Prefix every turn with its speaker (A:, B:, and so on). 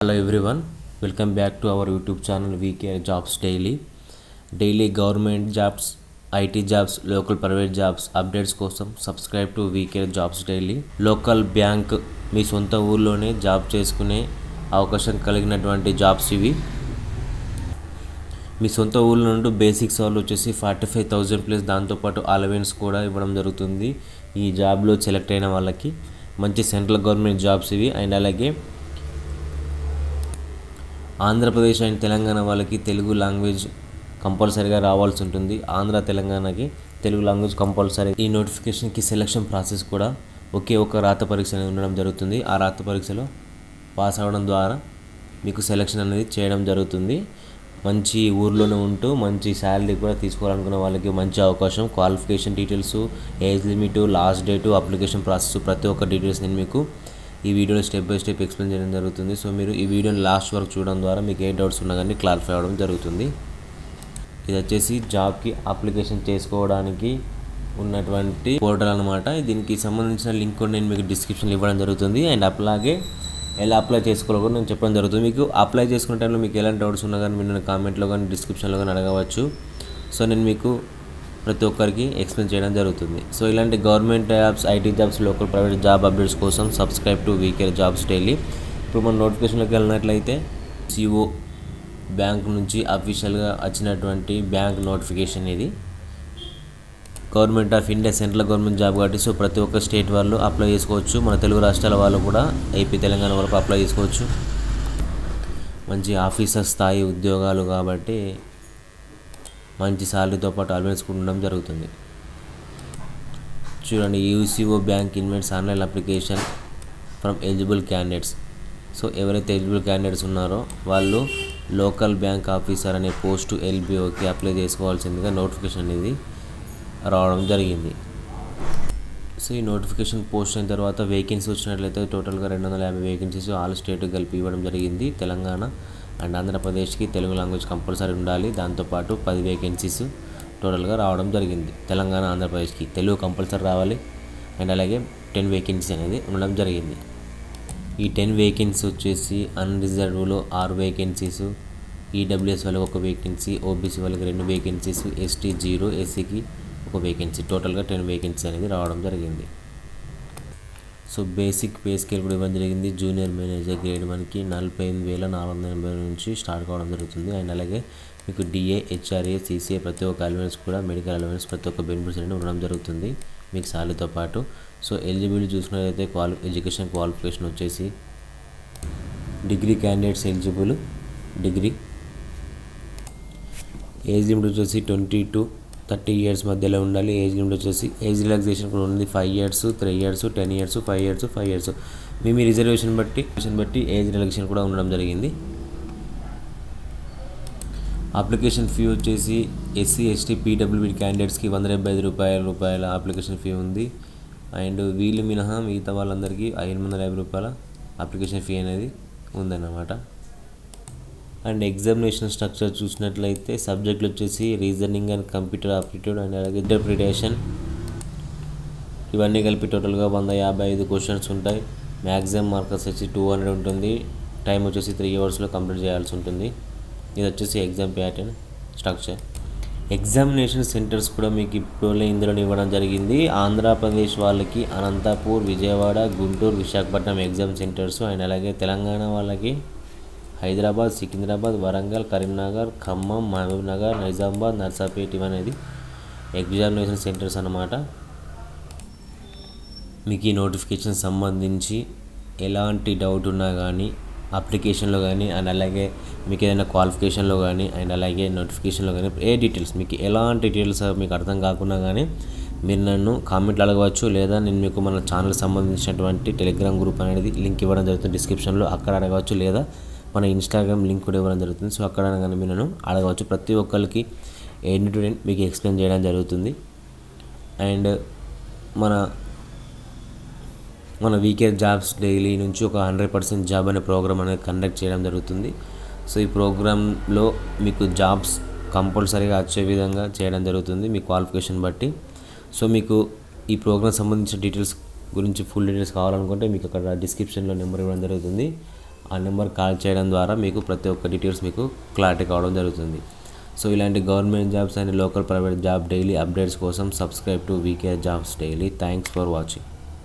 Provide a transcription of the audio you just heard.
A: Hello everyone, welcome back to our YouTube channel VK Jobs Daily. Daily government jobs, IT jobs, local private jobs updates కోసం subscribe to VK jobs daily. Local bank మీ సొంత ఊర్లోనే job చేసుకునే అవకాశం కలిగినటువంటి jobs ఇవి. మీ సొంత ఊళ్ళో నుండి బేసిక్ సాలరీ వచ్చేసి 45,000 ప్లస్ దాంతోపాటు అలవెన్స్ కూడా ఇవ్వడం జరుగుతుంది. ఈ జాబ్లో సెలెక్ట్ అయిన వాళ్ళకి మంచి సెంట్రల్ గవర్నమెంట్ జాబ్స్ ఇవి. అండ్ అలాగే ఆంధ్రప్రదేశ్ అండ్ తెలంగాణ వాళ్ళకి తెలుగు లాంగ్వేజ్ కంపల్సరీగా రావాల్సి ఉంటుంది. ఆంధ్ర తెలంగాణకి తెలుగు లాంగ్వేజ్ కంపల్సరీ. ఈ నోటిఫికేషన్కి సెలక్షన్ ప్రాసెస్ కూడా ఒకే ఒక రాత పరీక్ష అనేది ఉండడం జరుగుతుంది. ఆ రాత పరీక్షలో పాస్ అవ్వడం ద్వారా మీకు సెలక్షన్ అనేది చేయడం జరుగుతుంది. మంచి ఊర్లోనే ఉంటూ మంచి శాలరీ కూడా తీసుకోవాలనుకున్న వాళ్ళకి మంచి అవకాశం. Qualification details, age limit, last date, application process ప్రతి ఒక్క డీటెయిల్స్ నేను మీకు ఈ వీడియోలో స్టెప్ బై స్టెప్ ఎక్స్ప్లెయిన్ చేయడం జరుగుతుంది. సో మీరు ఈ వీడియోని లాస్ట్ వరకు చూడడం ద్వారా మీకు ఏ డౌట్స్ ఉన్నా కానీ క్లారిఫై అవ్వడం జరుగుతుంది. ఇది వచ్చేసి జాబ్కి అప్లికేషన్ చేసుకోవడానికి ఉన్నటువంటి పోర్టల్ అనమాట. దీనికి సంబంధించిన లింక్ కూడా నేను మీకు డిస్క్రిప్షన్లో ఇవ్వడం జరుగుతుంది. అండ్ అలాగే ఎలా అప్లై చేసుకోవాలో కూడా నేను చెప్పడం జరుగుతుంది. మీకు అప్లై చేసుకునే టైంలో మీకు ఎలాంటి డౌట్స్ ఉన్నా కానీ మీరు కామెంట్లో కానీ డిస్క్రిప్షన్లో కానీ అడగవచ్చు. సో నేను మీకు ప్రతి ఒక్కరికి ఎక్స్ప్లెయిన్ చేయడం జరుగుతుంది. సో ఇలాంటి government jobs, IT jobs, local private job updates కోసం subscribe to VK jobs daily. ఇప్పుడు మన నోటిఫికేషన్లోకి వెళ్ళినట్లయితే సిఓ బ్యాంక్ నుంచి అఫీషియల్గా వచ్చినటువంటి బ్యాంక్ నోటిఫికేషన్ ఇది. Government of India central government job కాబట్టి సో ప్రతి ఒక్క స్టేట్ వాళ్ళు అప్లై చేసుకోవచ్చు. మన తెలుగు రాష్ట్రాల వాళ్ళు కూడా ఏపీ, తెలంగాణ వరకు అప్లై చేసుకోవచ్చు. మంచి ఆఫీసర్ స్థాయి ఉద్యోగాలు కాబట్టి మంచి శాలరీతో పాటు అలవెన్స్ కూడా ఉండడం జరుగుతుంది. చూడండి, UCO bank invents online application from eligible candidates. So ఎవరైతే ఎలిజిబుల్ క్యాండిడేట్స్ ఉన్నారో వాళ్ళు లోకల్ బ్యాంక్ ఆఫీసర్ అనే పోస్టు ఎల్బిఓకి అప్లై చేసుకోవాల్సిందిగా నోటిఫికేషన్ అనేది రావడం జరిగింది. సో ఈ నోటిఫికేషన్ పోస్ట్ అయిన తర్వాత వేకెన్సీ వచ్చినట్లయితే టోటల్గా 250 వేకెన్సీస్ ఆల్ స్టేట్ కలిపి ఇవ్వడం జరిగింది. తెలంగాణ అండ్ ఆంధ్రప్రదేశ్కి తెలుగు లాంగ్వేజ్ కంపల్సరీ ఉండాలి. దాంతోపాటు 10 వేకెన్సీస్ టోటల్గా రావడం జరిగింది. తెలంగాణ, ఆంధ్రప్రదేశ్కి తెలుగు కంపల్సరీ రావాలి. అండ్ అలాగే 10 వేకెన్సీ అనేది ఉండడం జరిగింది. ఈ 10 వేకెన్సీ వచ్చేసి అన్రిజర్వ్లో 6 వేకెన్సీస్, ఈడబ్ల్యూఎస్ వాళ్ళకి 1 వేకెన్సీ, ఓబీసీ వాళ్ళకి 2 వేకెన్సీస్, ఎస్టీ 0, ఎస్సీకి 1 వేకెన్సీ, టోటల్గా 10 వేకెన్సీ అనేది రావడం జరిగింది. సో బేసిక్ పే స్కేల్ కూడా ఇవ్వడం జరిగింది. జూనియర్ మేనేజర్ గ్రేడ్ 1కి 48,480 నుంచి స్టార్ట్ కావడం జరుగుతుంది. అండ్ అలాగే మీకు డిఏ, హెచ్ఆర్ఏ, సిసిఏ ప్రతి ఒక్క అలవెన్స్ కూడా, మెడికల్ అలవెన్స్ ప్రతి ఒక్క బెనిఫిట్స్ అనేవి ఉండడం జరుగుతుంది మీకు శాలరీతో పాటు. సో ఎలిజిబిలిటీ చూసుకున్నట్లయితే ఎడ్యుకేషన్ క్వాలిఫికేషన్ వచ్చేసి degree candidates eligible degree. Age limit వచ్చేసి 20 to 30 years మధ్యలో ఉండాలి. ఏజ్ లిమిట్ వచ్చేసి ఏజ్ రిలాక్సేషన్ కూడా ఉంది. 5 years, 3 years, 10 years, 5 years, 5 years. మీ రిజర్వేషన్ బట్టి ఏజ్ రిలాక్సేషన్ కూడా ఉండడం జరిగింది. అప్లికేషన్ ఫీ వచ్చేసి ఎస్సీ, ఎస్టీ, పీడబ్ల్యూబీ క్యాండిడేట్స్కి 175 రూపాయల అప్లికేషన్ ఫీ ఉంది. అండ్ వీళ్ళు మినహా మిగతా వాళ్ళందరికీ 550 రూపాయల అప్లికేషన్ ఫీ అనేది ఉందన్నమాట. అండ్ ఎగ్జామినేషన్ స్ట్రక్చర్ చూసినట్లయితే సబ్జెక్టులు వచ్చేసి reasoning and computer aptitude and అలాగే ఇంటర్ప్రిటేషన్ ఇవన్నీ కలిపి టోటల్గా 155 క్వశ్చన్స్ ఉంటాయి. మ్యాక్సిమం మార్కర్స్ వచ్చి 200 ఉంటుంది. టైం వచ్చేసి 3 hours కంప్లీట్ చేయాల్సి ఉంటుంది. ఇది వచ్చేసి exam pattern structure. Examination centres కూడా మీకు ఇప్పుడు ఇందులో ఇవ్వడం జరిగింది. ఆంధ్రప్రదేశ్ వాళ్ళకి Anantapur, Vijayawada, Guntur, Visakhapatnam exam centres. And అలాగే తెలంగాణ వాళ్ళకి హైదరాబాద్, సికింద్రాబాద్, వరంగల్, కరీంనగర్, ఖమ్మం, మహబూబ్ నగర్, నిజామాబాద్, నర్సాపేట అనేది ఎగ్జామినేషన్ సెంటర్స్ అన్నమాట. మీకు ఈ నోటిఫికేషన్ సంబంధించి ఎలాంటి డౌట్ ఉన్నా కానీ అప్లికేషన్లో కానీ అండ్ అలాగే మీకు ఏదైనా క్వాలిఫికేషన్లో కానీ అండ్ అలాగే నోటిఫికేషన్లో కానీ ఏ డీటెయిల్స్ మీకు ఎలాంటి డీటెయిల్స్ మీకు అర్థం కాకుండా కానీ మీరు నన్ను కామెంట్లు అడగవచ్చు. లేదా నేను మీకు మన ఛానల్ సంబంధించినటువంటి టెలిగ్రామ్ గ్రూప్ అనేది లింక్ ఇవ్వడం జరుగుతుంది డిస్క్రిప్షన్లో, అక్కడ అడగవచ్చు. లేదా మన ఇన్స్టాగ్రామ్ లింక్ కూడా ఇవ్వడం జరుగుతుంది. సో అక్కడ కానీ మీరు నన్ను అడగవచ్చు. ప్రతి ఒక్కరికి ఎండ్ టు ఎండ్ మీకు ఎక్స్ప్లెయిన్ చేయడం జరుగుతుంది. అండ్ మన వీకే జాబ్స్ డైలీ నుంచి ఒక 100% జాబ్ అనే ప్రోగ్రామ్ అనేది కండక్ట్ చేయడం జరుగుతుంది. సో ఈ ప్రోగ్రాంలో మీకు జాబ్స్ కంపల్సరీగా వచ్చే విధంగా చేయడం జరుగుతుంది మీ క్వాలిఫికేషన్ బట్టి. సో మీకు ఈ ప్రోగ్రామ్ సంబంధించిన డీటెయిల్స్ గురించి ఫుల్ డీటెయిల్స్ కావాలనుకుంటే మీకు అక్కడ డిస్క్రిప్షన్లో నెంబర్ ఇవ్వడం జరుగుతుంది. ఆ నెంబర్ కాల్ చేయడం ద్వారా మీకు ప్రతి ఒక్క డీటెయిల్స్ మీకు క్లారిటీ కావడం జరుగుతుంది. సో ఇలాంటి government jobs and local private job daily updates కోసం subscribe to VK jobs daily. Thanks for watching.